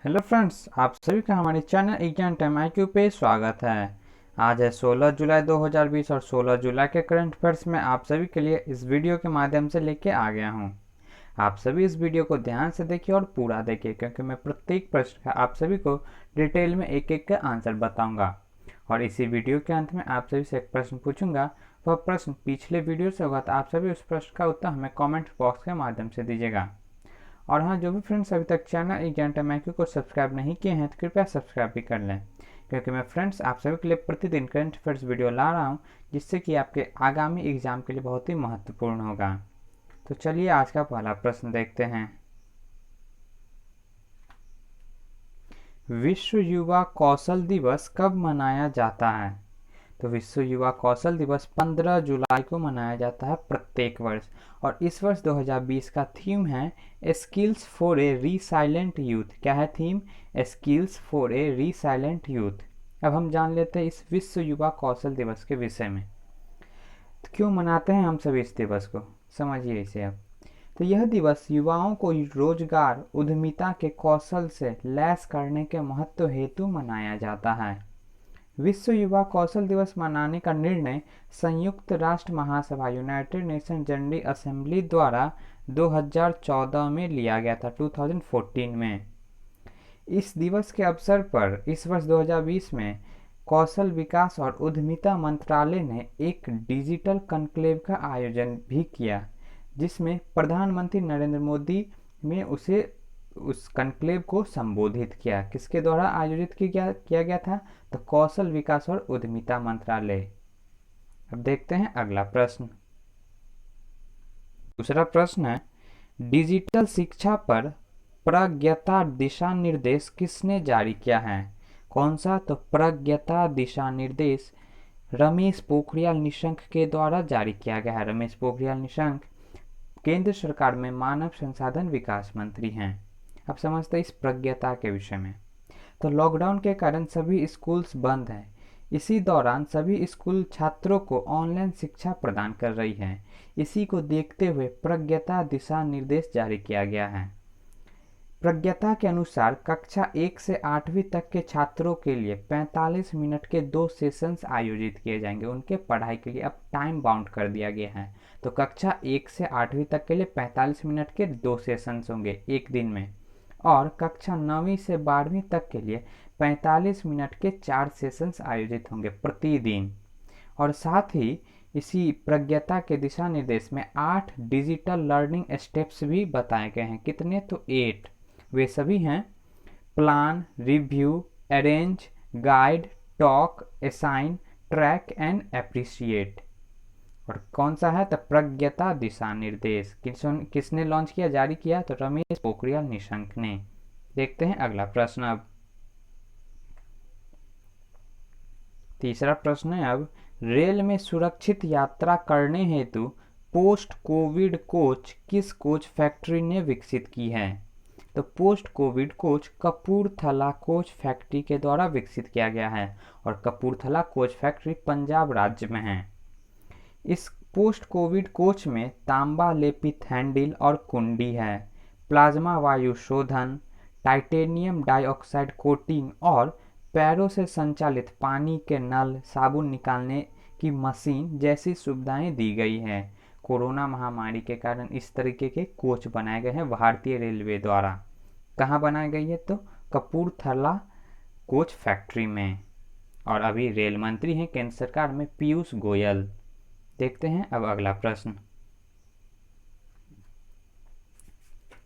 Hello friends, आप सभी का हमारे चैनल एग्जाम टाइम IQ पे स्वागत है। आज है 16 जुलाई 2020 और 16 जुलाई के करंट अफेयर्स में आप सभी के लिए इस वीडियो के माध्यम से लेके आ गया हूँ। आप सभी इस वीडियो को ध्यान से देखिए और पूरा देखिए, क्योंकि मैं प्रत्येक प्रश्न का आप सभी को डिटेल में एक एक का आंसर बताऊंगा। और इसी वीडियो के अंत में आप सभी से एक प्रश्न पूछूंगा। वह प्रश्न पिछले वीडियो से होगा, तो आप सभी उस प्रश्न का उत्तर हमें कॉमेंट बॉक्स के माध्यम से दीजिएगा। और हाँ, जो भी फ्रेंड्स अभी तक चैनल एग्जाम टाइम IQ को सब्सक्राइब नहीं किए हैं तो कृपया सब्सक्राइब भी कर लें, क्योंकि मैं फ्रेंड्स आप सभी के लिए प्रतिदिन करंट अफेयर्स वीडियो ला रहा हूँ, जिससे कि आपके आगामी एग्जाम के लिए बहुत ही महत्वपूर्ण होगा। तो चलिए आज का पहला प्रश्न देखते हैं। विश्व युवा कौशल दिवस कब मनाया जाता है? तो विश्व युवा कौशल दिवस 15 जुलाई को मनाया जाता है प्रत्येक वर्ष। और इस वर्ष 2020 का थीम है skills for a resilient youth. क्या है theme? Skills for a resilient youth. अब हम जान लेते हैं इस विश्व युवा कौशल दिवस के विषय में। तो क्यों मनाते हैं हम सभी इस दिवस को, समझिए इसे अब। तो यह दिवस युवाओं को रोजगार उद्यमिता के कौशल से लैस करने के महत्व हेतु मनाया जाता है। विश्व युवा कौशल दिवस मनाने का निर्णय संयुक्त राष्ट्र महासभा यूनाइटेड नेशन जनरल असेंबली द्वारा 2014 में लिया गया था, 2014 में। इस दिवस के अवसर पर इस वर्ष 2020 में कौशल विकास और उद्यमिता मंत्रालय ने एक डिजिटल कॉन्क्लेव का आयोजन भी किया, जिसमें प्रधानमंत्री नरेंद्र मोदी ने उस कॉन्क्लेव को संबोधित किया। किसके द्वारा आयोजित किया गया था? तो कौशल विकास और उद्यमिता मंत्रालय। अब देखते हैं अगला प्रश्न। दूसरा प्रश्न है, डिजिटल शिक्षा पर प्रज्ञता दिशा निर्देश किसने जारी किया है? कौन सा? तो प्रज्ञता दिशा निर्देश रमेश पोखरियाल निशंक के द्वारा जारी किया गया है। रमेश पोखरियाल निशंक केंद्र सरकार में मानव संसाधन विकास मंत्री हैं। अब समझते हैं इस प्रज्ञता के विषय में। तो लॉकडाउन के कारण सभी स्कूल्स बंद हैं। इसी दौरान सभी स्कूल छात्रों को ऑनलाइन शिक्षा प्रदान कर रही हैं। इसी को देखते हुए प्रज्ञता दिशा निर्देश जारी किया गया है। प्रज्ञता के अनुसार कक्षा 1 से 8वीं तक के छात्रों के लिए 45 मिनट के 2 सेशंस आयोजित किए जाएंगे। उनके पढ़ाई के लिए अब टाइम बाउंड कर दिया गया है। तो कक्षा 1 से 8वीं तक के लिए 45 मिनट के 2 सेशंस होंगे एक दिन में, और कक्षा 9वीं से 12वीं तक के लिए 45 मिनट के 4 सेशंस आयोजित होंगे प्रतिदिन। और साथ ही इसी प्रज्ञता के दिशा निर्देश में 8 डिजिटल लर्निंग स्टेप्स भी बताए गए हैं। कितने? तो 8। वे सभी हैं plan, review, arrange, guide, talk, assign, track and appreciate. और कौन सा है? तो प्रज्ञता दिशा निर्देश किसने लॉन्च किया, जारी किया? तो रमेश पोखरियाल निशंक ने। देखते हैं अगला प्रश्न अब। तीसरा प्रश्न है अब, रेल में सुरक्षित यात्रा करने हेतु पोस्ट कोविड कोच किस कोच फैक्ट्री ने विकसित की है? तो post Covid coach Kapurthala coach factory के द्वारा विकसित किया गया है, और कपूरथला कोच फैक्ट्री पंजाब राज्य में है। इस पोस्ट कोविड कोच में तांबा लेपित हैंडल और कुंडी है, प्लाज्मा वायु शोधन, टाइटेनियम डाइऑक्साइड कोटिंग और पैरों से संचालित पानी के नल, साबुन निकालने की मशीन जैसी सुविधाएं दी गई है। कोरोना महामारी के कारण इस तरीके के कोच बनाए गए हैं भारतीय रेलवे द्वारा। कहाँ बनाई गई है? तो कपूरथला कोच फैक्ट्री में। और अभी रेल मंत्री हैं केंद्र सरकार में पीयूष गोयल। देखते हैं अब अगला प्रश्न।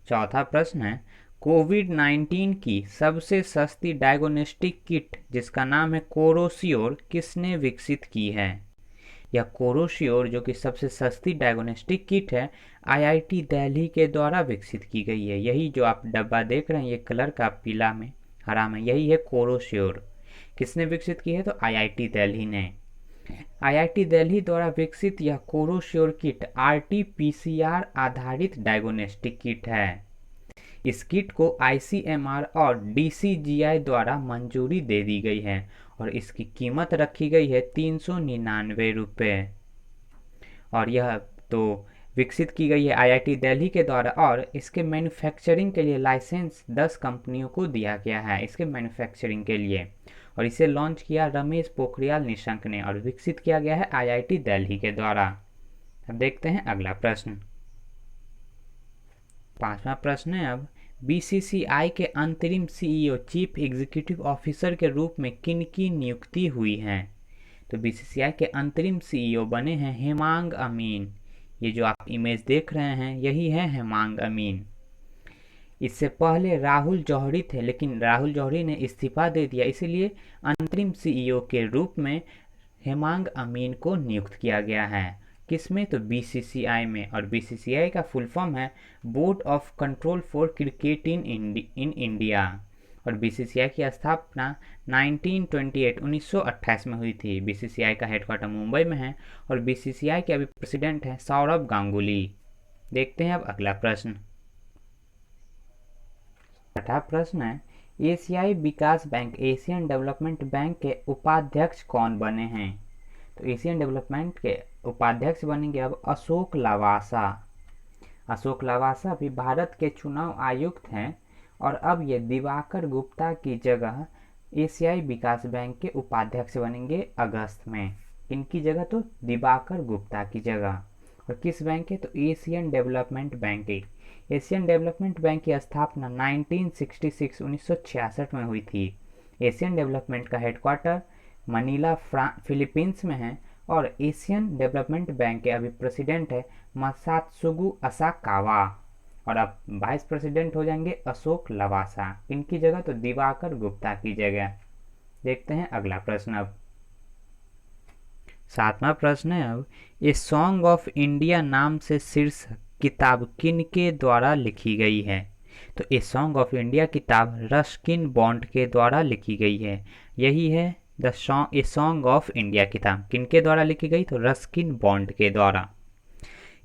चौथा प्रश्न है, कोविड-19 की सबसे सस्ती डायग्नोस्टिक किट जिसका नाम है कोरोसियोर किसने विकसित की है? यह कोरोसियोर जो कि सबसे सस्ती डायग्नोस्टिक किट है, IIT दिल्ली के द्वारा विकसित की गई है। यही जो आप डब्बा देख रहे हैं, ये कलर का पीला में हरा में, यही है कोरोसियोर। किसने विकसित की है? तो IIT दिल्ली ने। IIT दिल्ली द्वारा विकसित यह कोरोसियोर किट RT-PCR आधारित डायग्नोस्टिक किट है। इस किट को ICMR और DCGI द्वारा मंजूरी दे दी गई है, और इसकी कीमत रखी गई है 399 रुपये। और यह तो विकसित की गई है आईआईटी दिल्ली के द्वारा और इसके मैन्युफैक्चरिंग के लिए लाइसेंस 10 कंपनियों को दिया गया है इसके मैन्युफैक्चरिंग के लिए। और इसे लॉन्च किया रमेश पोखरियाल निशंक ने और विकसित किया गया है आईआईटी दिल्ली के द्वारा। अब देखते हैं अगला प्रश्न। 5वां प्रश्न है अब बीसीसीआई के अंतरिम सीईओ चीफ एग्जीक्यूटिव ऑफिसर के रूप में किन की नियुक्ति हुई है। तो बीसीसीआई के अंतरिम सीईओ बने हैं हेमांग अमीन। ये जो आप इमेज देख रहे हैं यही है हेमांग अमीन। इससे पहले राहुल जौहरी थे, लेकिन राहुल जौहरी ने इस्तीफा दे दिया, इसीलिए अंतरिम सीईओ के रूप में हेमांग अमीन को नियुक्त किया गया है। किसमें? तो बीसीसीआई में। और बीसीसीआई का फुल फॉर्म है board of control for cricket in India. और बीसीसीआई की स्थापना 1928 में हुई थी। बीसीसीआई का हेडक्वार्टर मुंबई में है और बीसीसीआई के अभी प्रेसिडेंट हैं सौरभ गांगुली। देखते हैं अब अगला प्रश्न। 6वां प्रश्न है एशियाई विकास बैंक एशियन डेवलपमेंट बैंक के उपाध्यक्ष कौन बने हैं। तो एशियन डेवलपमेंट के उपाध्यक्ष बनेंगे अब अशोक लवासा। अशोक लवासा भी भारत के चुनाव आयुक्त हैं और अब ये दिवाकर गुप्ता की जगह एशियाई विकास बैंक के उपाध्यक्ष बनेंगे अगस्त में। इनकी जगह तो दिवाकर गुप्ता की जगह। और किस बैंक है? तो एशियन डेवलपमेंट बैंक है। एशियन डेवलपमेंट बैंक की स्थापना 1966 में हुई थी। एशियन डेवलपमेंट का हेडक्वार्टर मनीला फिलीपींस में है और एशियन डेवलपमेंट बैंक के अभी प्रेसिडेंट है मसात्सुगु असाकावा और अब वाइस प्रेसिडेंट हो जाएंगे अशोक लवासा। इनकी जगह तो दिवाकर गुप्ता की जगह। देखते हैं अगला प्रश्न अब। 7वां प्रश्न है अब ए सॉन्ग ऑफ इंडिया नाम से शीर्षक किताब किन के द्वारा लिखी गई है। तो ए सॉन्ग ऑफ इंडिया किताब रस्किन बॉन्ड के द्वारा लिखी गई है। यही है ए सॉन्ग ऑफ इंडिया किताब किनके द्वारा लिखी गई? तो रस्किन बॉन्ड के द्वारा।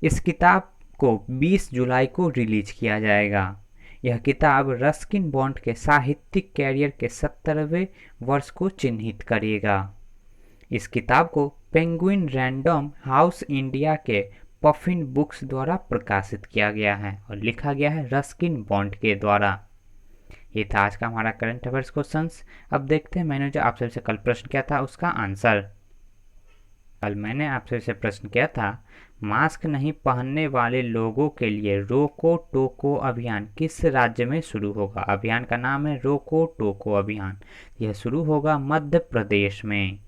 इस किताब को 20 जुलाई को रिलीज किया जाएगा। यह किताब रस्किन बॉन्ड के साहित्यिक कैरियर के 70वें वर्ष को चिन्हित करेगा। इस किताब को पेंगुइन रैंडम हाउस इंडिया के पफिन बुक्स द्वारा प्रकाशित किया गया है और लिखा गया है रस्किन बॉन्ड के द्वारा। ये था आज का हमारा करंट अफेयर्स क्वेश्चंस। अब देखते हैं मैंने जो आपसे कल प्रश्न किया था उसका आंसर। कल मैंने आपसे से प्रश्न किया था मास्क नहीं पहनने वाले लोगों के लिए रोको टोको अभियान किस राज्य में शुरू होगा। अभियान का नाम है रोको टोको अभियान। यह शुरू होगा मध्य प्रदेश में।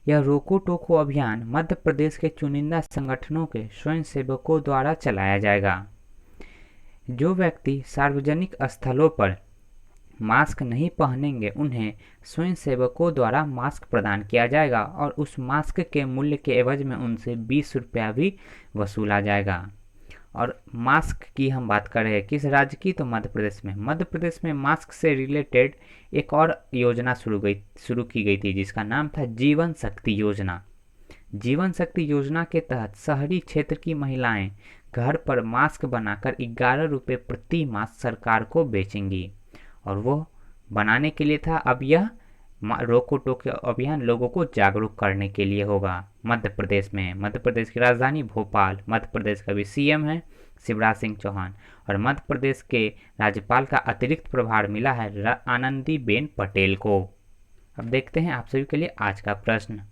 यह रोको टोको अभियान मध्य प्रदेश के चुनिंदा संगठनों के स्वयंसेवकों द्वारा चलाया जाएगा। जो व्यक्ति सार्वजनिक स्थलों पर मास्क नहीं पहनेंगे उन्हें स्वयंसेवकों द्वारा मास्क प्रदान किया जाएगा और उस मास्क के मूल्य के एवज में उनसे 20 रुपया भी वसूला जाएगा। और मास्क की हम बात कर रहे हैं किस राज्य की? तो मध्य प्रदेश में। मध्य प्रदेश में मास्क से रिलेटेड एक और योजना शुरू की गई थी जिसका नाम था जीवन शक्ति योजना। जीवन शक्ति योजना के तहत शहरी क्षेत्र की महिलाएं घर पर मास्क बनाकर 11 रुपये प्रति मास्क सरकार को बेचेंगी और वो बनाने के लिए था। अब यह रोको टोको अभियान लोगों को जागरूक करने के लिए होगा। मध्य प्रदेश में मध्य प्रदेश की राजधानी भोपाल। मध्य प्रदेश का भी सीएम है शिवराज सिंह चौहान और मध्य प्रदेश के राज्यपाल का अतिरिक्त प्रभार मिला है आनंदीबेन पटेल को। अब देखते हैं आप सभी के लिए आज का प्रश्न।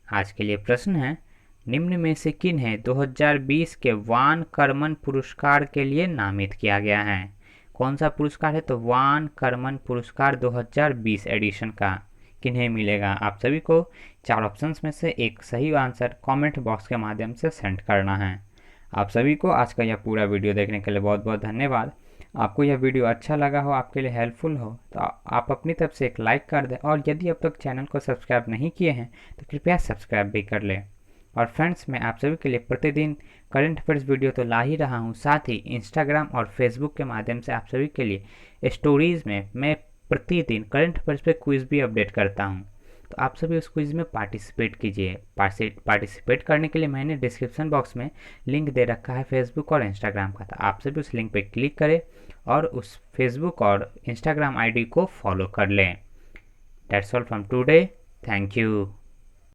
आज के लिए प्रश्न है निम्न में से किन्हें 2020 के वान कर्मन पुरस्कार के लिए नामित किया गया है। कौन सा पुरस्कार है? तो वान कर्मन पुरस्कार 2020 एडिशन का किन्हें मिलेगा। आप सभी को 4 ऑप्शंस में से एक सही आंसर कमेंट बॉक्स के माध्यम से सेंड करना है। आप सभी को आज का यह पूरा वीडियो देखने के लिए बहुत बहुत धन्यवाद। आपको यह वीडियो अच्छा लगा हो, आपके लिए हेल्पफुल हो तो आप अपनी तरफ से एक लाइक कर दें और यदि अब तक चैनल को सब्सक्राइब नहीं किए हैं तो कृपया सब्सक्राइब भी कर लें। और फ्रेंड्स, मैं आप सभी के लिए प्रतिदिन करंट अफेयर्स वीडियो तो ला ही रहा हूँ, साथ ही इंस्टाग्राम और फेसबुक के माध्यम से आप सभी के लिए स्टोरीज़ में मैं प्रतिदिन करंट अफेयर्स पे क्विज़ भी अपडेट करता हूँ। तो आप सभी उस क्विज़ में पार्टिसिपेट कीजिए। पार्टिसिपेट करने के लिए मैंने डिस्क्रिप्शन बॉक्स में लिंक दे रखा है फेसबुक और इंस्टाग्राम का। तो आप सभी उस लिंक पर क्लिक करें और उस फेसबुक और इंस्टाग्राम ID को फॉलो कर लें। That's all from today. Thank you.